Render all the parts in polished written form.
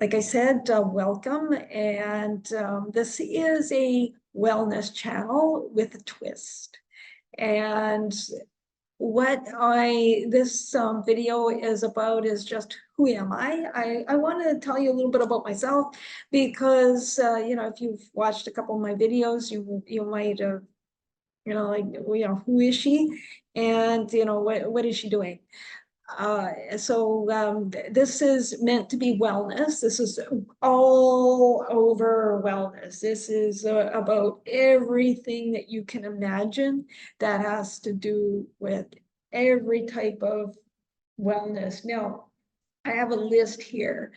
Like I said, welcome. And this is a wellness channel with a twist. And what this video is about is just who am I want to tell you a little bit about myself because, if you've watched a couple of my videos, you might have, who is she? And, what is she doing? This is meant to be wellness. This is all over wellness. This is about everything that you can imagine that has to do with every type of wellness. Now, I have a list here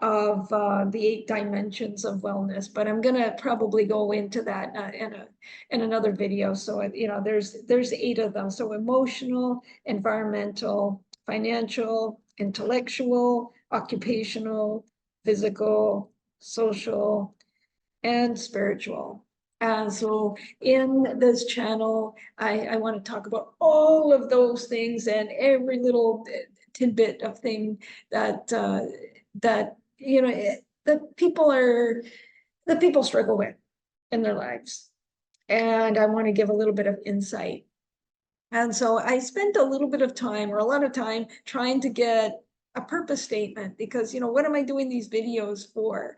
of the 8 dimensions of wellness, but I'm going to probably go into that in another video. So, there's 8 of them. So emotional, environmental, financial, intellectual, occupational, physical, social, and spiritual. And so in this channel, I want to talk about all of those things and every little tidbit of thing that that people struggle with in their lives. And I want to give a little bit of insight. And so I spent a little bit of time, or a lot of time, trying to get a purpose statement because, what am I doing these videos for?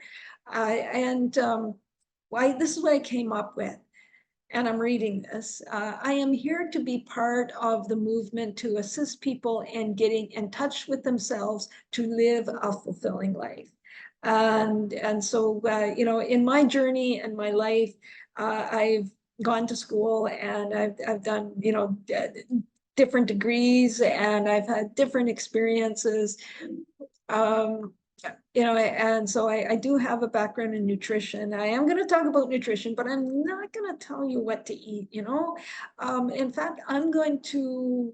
This is what I came up with. And I'm reading this. I am here to be part of the movement to assist people in getting in touch with themselves to live a fulfilling life. And so, in my journey and my life, I've gone to school and I've done, different degrees and I've had different experiences. And so I do have a background in nutrition. I am going to talk about nutrition, but I'm not going to tell you what to eat, In fact, I'm going to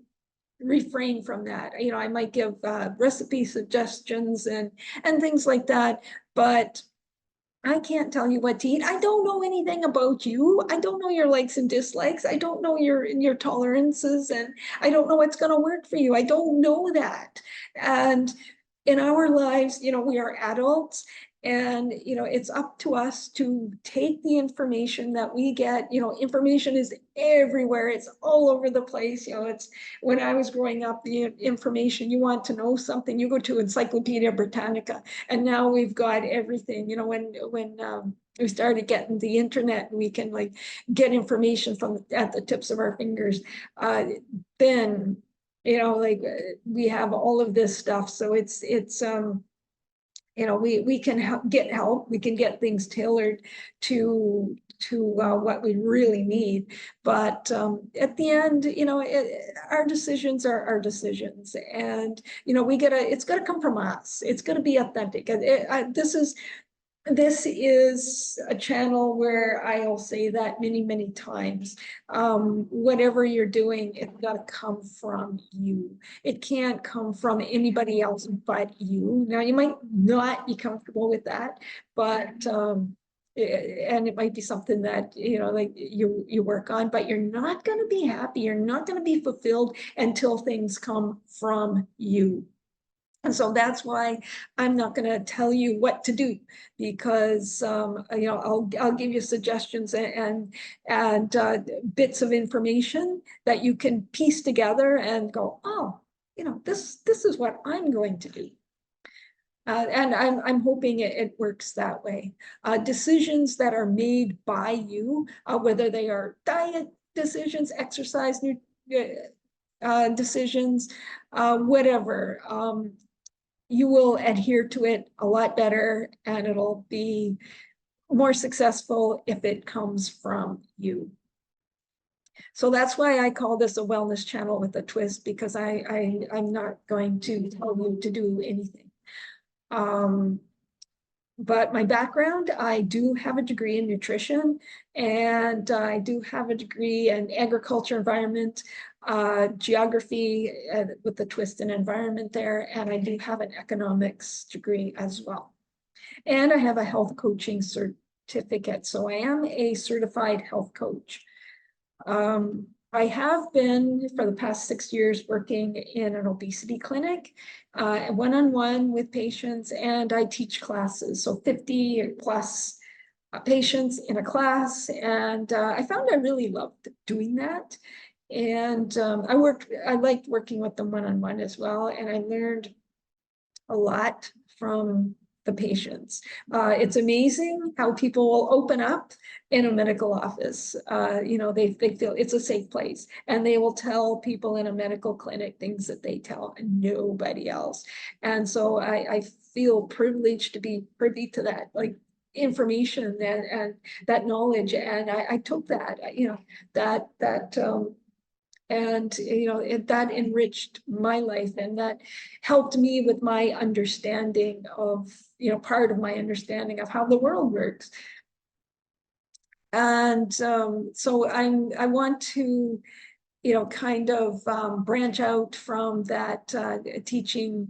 refrain from that. I might give recipe suggestions and things like that, but I can't tell you what to eat. I don't know anything about you. I don't know your likes and dislikes. I don't know your tolerances, and I don't know what's going to work for you. I don't know that. And in our lives, we are adults, and it's up to us to take the information that we get. Information is everywhere. It's all over the place. It's when I was growing up, the information, you want to know something, you go to Encyclopedia Britannica, and now we've got everything. When we started getting the internet and we can get information at the tips of our fingers, then we have all of this stuff. So we can get help. We can get things tailored to what we really need. But at the end, our decisions are our decisions, and it's got to come from us. It's going to be authentic. This is a channel where I'll say that many, many times. Whatever you're doing, it's got to come from you. It can't come from anybody else but you. Now, you might not be comfortable with that, but and it might be something that you work on, but you're not going to be happy. You're not going to be fulfilled until things come from you. And so that's why I'm not going to tell you what to do, because I'll give you suggestions and bits of information that you can piece together and go, oh, this is what I'm going to do. And I'm hoping it works that way. Decisions that are made by you, whether they are diet decisions, exercise decisions, whatever. You will adhere to it a lot better, and it'll be more successful if it comes from you. So that's why I call this a wellness channel with a twist, because I'm not going to tell you to do anything. But my background, I do have a degree in nutrition, and I do have a degree in agriculture, environment, geography with the twist in environment there, and I do have an economics degree as well. And I have a health coaching certificate, so I am a certified health coach. I have been for the past 6 years working in an obesity clinic, one-on-one with patients, and I teach classes, so 50 plus patients in a class, and I found I really loved doing that. And I liked working with them one-on-one as well, and I learned a lot from the patients. It's amazing how people will open up in a medical office. They feel it's a safe place, and they will tell people in a medical clinic things that they tell nobody else. And so I feel privileged to be privy to that, like, information and that knowledge. And I took that, that enriched my life, and that helped me with my understanding of, part of my understanding of how the world works. And so I want to, kind of branch out from that teaching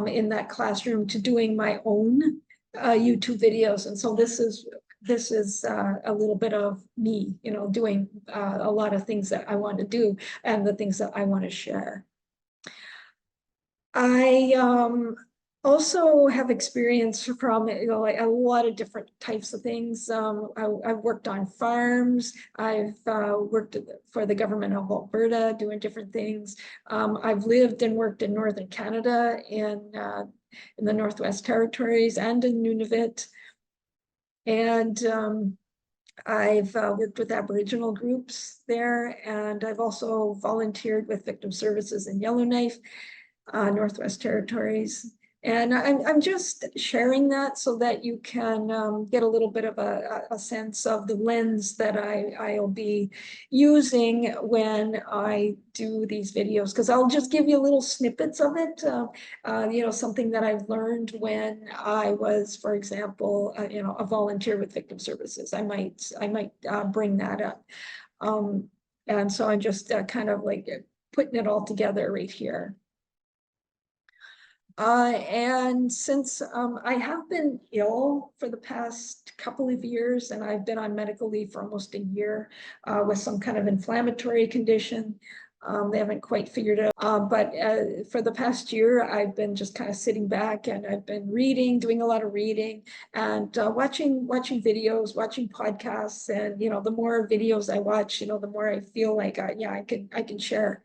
in that classroom to doing my own YouTube videos. And so this is a little bit of me, doing a lot of things that I want to do and the things that I want to share. I also have experience from, like a lot of different types of things. I've worked on farms. I've worked for the government of Alberta doing different things. I've lived and worked in Northern Canada, in the Northwest Territories, and in Nunavut. And I've worked with Aboriginal groups there, and I've also volunteered with Victim Services in Yellowknife, Northwest Territories. And I'm just sharing that so that you can get a little bit of a sense of the lens that I'll be using when I do these videos, because I'll just give you little snippets of it, something that I've learned when I was, for example, a volunteer with Victim Services. I might bring that up. And so I'm just kind of like putting it all together right here. And since I have been ill for the past couple of years, and I've been on medical leave for almost a year with some kind of inflammatory condition, they haven't quite figured it out. But for the past year, I've been just kind of sitting back, and I've been reading, doing a lot of reading, and watching videos, watching podcasts. And the more videos I watch, the more I feel like I can share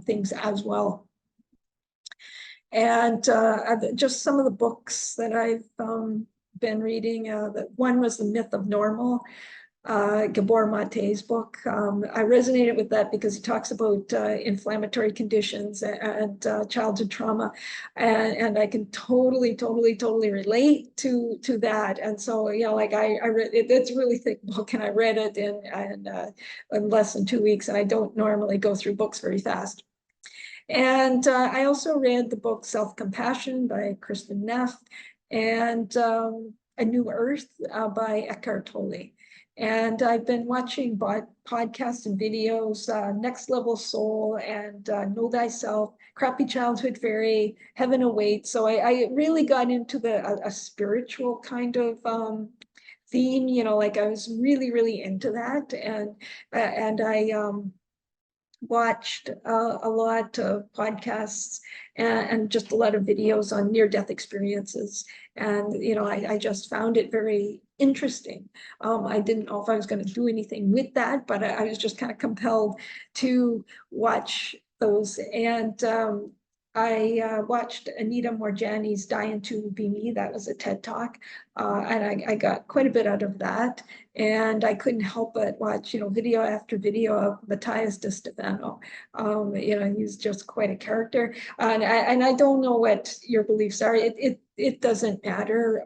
things as well. And just some of the books that I've been reading. One was The Myth of Normal, Gabor Mate's book. I resonated with that because he talks about inflammatory conditions and childhood trauma, and I can totally relate to that. And so I read it. It's a really thick book, and I read it in less than 2 weeks. And I don't normally go through books very fast. And I also read the book Self-Compassion by Kristin Neff, and A New Earth by Eckhart Tolle. And I've been watching podcasts and videos, Next Level Soul, and Know Thyself, Crappy Childhood Fairy, Heaven Awaits. So I really got into a spiritual kind of theme, like I was really into that. And I watched a lot of podcasts and just a lot of videos on near-death experiences. And, I just found it very interesting. I didn't know if I was going to do anything with that, but I was just kind of compelled to watch those. And I watched Anita Moorjani's Dying to Be Me. That was a TED Talk. And I got quite a bit out of that. And I couldn't help but watch, video after video of Matthias DiStefano. He's just quite a character. And I don't know what your beliefs are. It doesn't matter.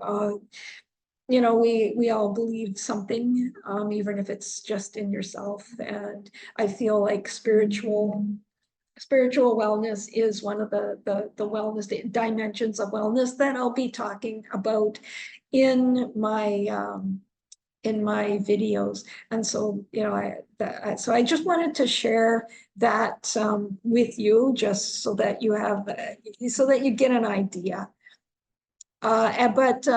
We all believe something, even if it's just in yourself. And I feel like spiritual wellness is one of the wellness dimensions of wellness that I'll be talking about in my videos. And so, so I just wanted to share that with you, just so that you get an idea. But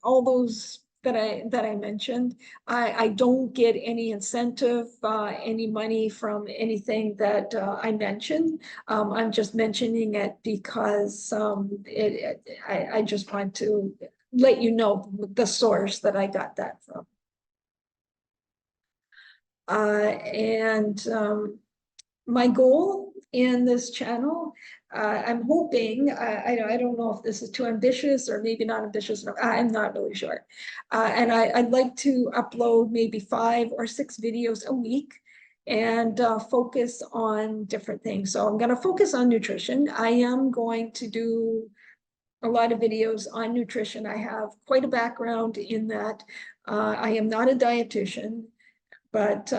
all those that I mentioned. I don't get any incentive, any money from anything that I mentioned. I'm just mentioning it because I just want to let you know the source that I got that from. And my goal in this channel, I'm hoping, I don't know if this is too ambitious or maybe not ambitious enough. I'm not really sure. And I'd like to upload maybe 5 or 6 videos a week and focus on different things. So I'm going to focus on nutrition. I am going to do a lot of videos on nutrition. I have quite a background in that. I am not a dietitian, but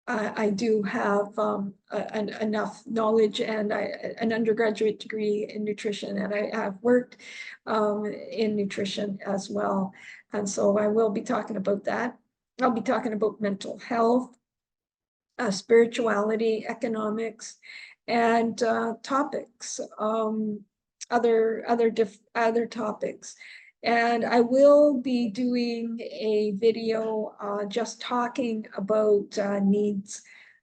I do have enough knowledge and an undergraduate degree in nutrition, and I have worked in nutrition as well. And so I will be talking about that. I'll be talking about mental health, spirituality, economics, and topics, other topics. And I will be doing a video just talking about needs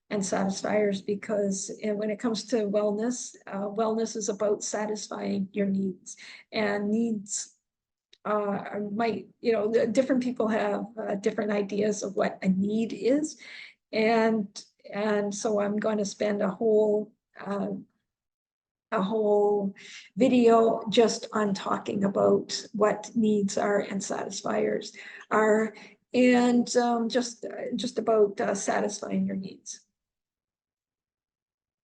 and satisfiers, because when it comes to wellness, wellness is about satisfying your needs, and needs might, different people have different ideas of what a need is. And so I'm going to spend a whole video just on talking about what needs are and satisfiers are, and just about satisfying your needs.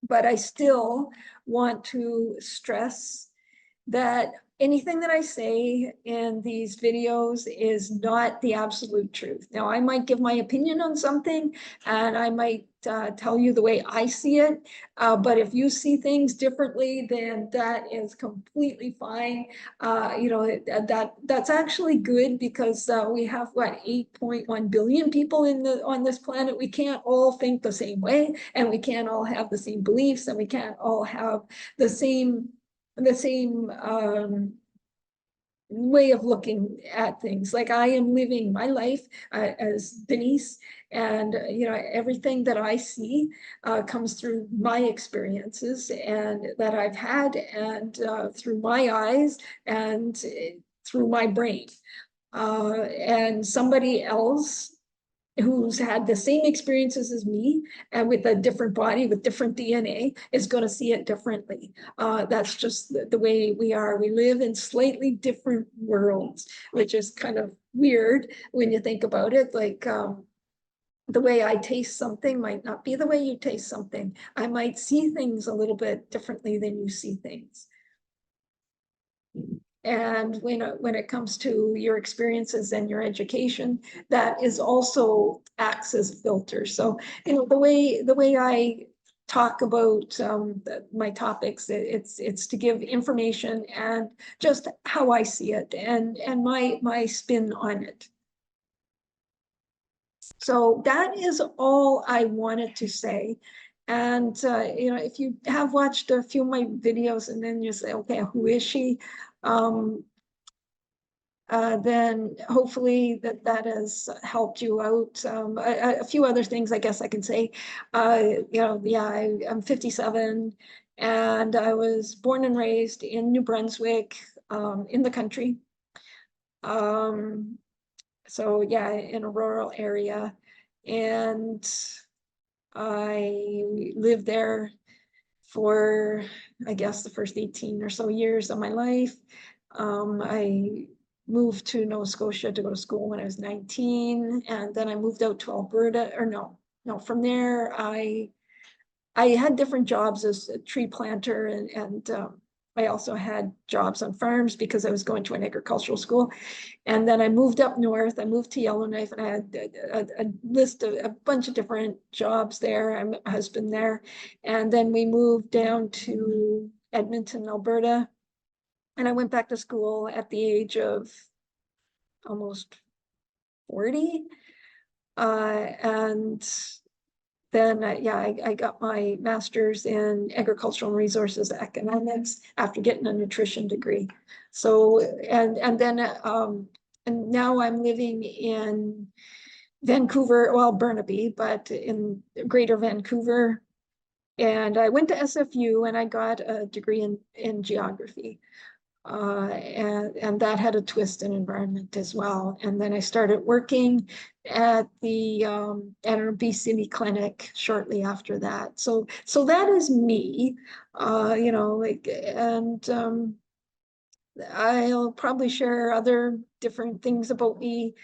But I still want to stress that anything that I say in these videos is not the absolute truth. Now, I might give my opinion on something, and I might tell you the way I see it, but if you see things differently, then that is completely fine. That's actually good, because we have, what, 8.1 billion people on this planet. We can't all think the same way, and we can't all have the same beliefs, and we can't all have the same way of looking at things. Like, I am living my life as Denise, and everything that I see comes through my experiences and that I've had, and through my eyes and through my brain. And somebody else who's had the same experiences as me and with a different body, with different DNA, is going to see it differently. That's just the way we are. We live in slightly different worlds, which is kind of weird when you think about it. Like, the way I taste something might not be the way you taste something. I might see things a little bit differently than you see things. And when it comes to your experiences and your education, that is also acts as a filter. So, the way I talk about my topics, it's to give information and just how I see it, and my spin on it. So that is all I wanted to say. And if you have watched a few of my videos and then you say, okay, who is she? Then hopefully that has helped you out. A few other things I guess I can say. I'm 57, and I was born and raised in New Brunswick, in the country. So yeah, in a rural area, and I lived there for, I guess, the first 18 or so years of my life. I moved to Nova Scotia to go to school when I was 19, and then I moved out to Alberta, or no, from there I had different jobs as a tree planter, and I also had jobs on farms because I was going to an agricultural school. And then I moved up north. I moved to Yellowknife, and I had a list of a bunch of different jobs there. I met my husband there. And then we moved down to Edmonton, Alberta. And I went back to school at the age of almost 40. And then, I got my master's in agricultural and resources economics after getting a nutrition degree. So, and then and now I'm living in Vancouver, well, Burnaby, but in Greater Vancouver. And I went to SFU and I got a degree in geography. And that had a twist in environment as well. And then I started working at the at an obesity clinic shortly after that. So that is me, you know, like, and I'll probably share other different things about me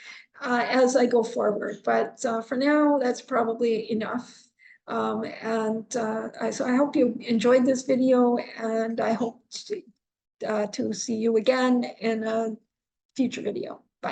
as I go forward. But for now, that's probably enough. So I hope you enjoyed this video, and I hope to see you again in a future video.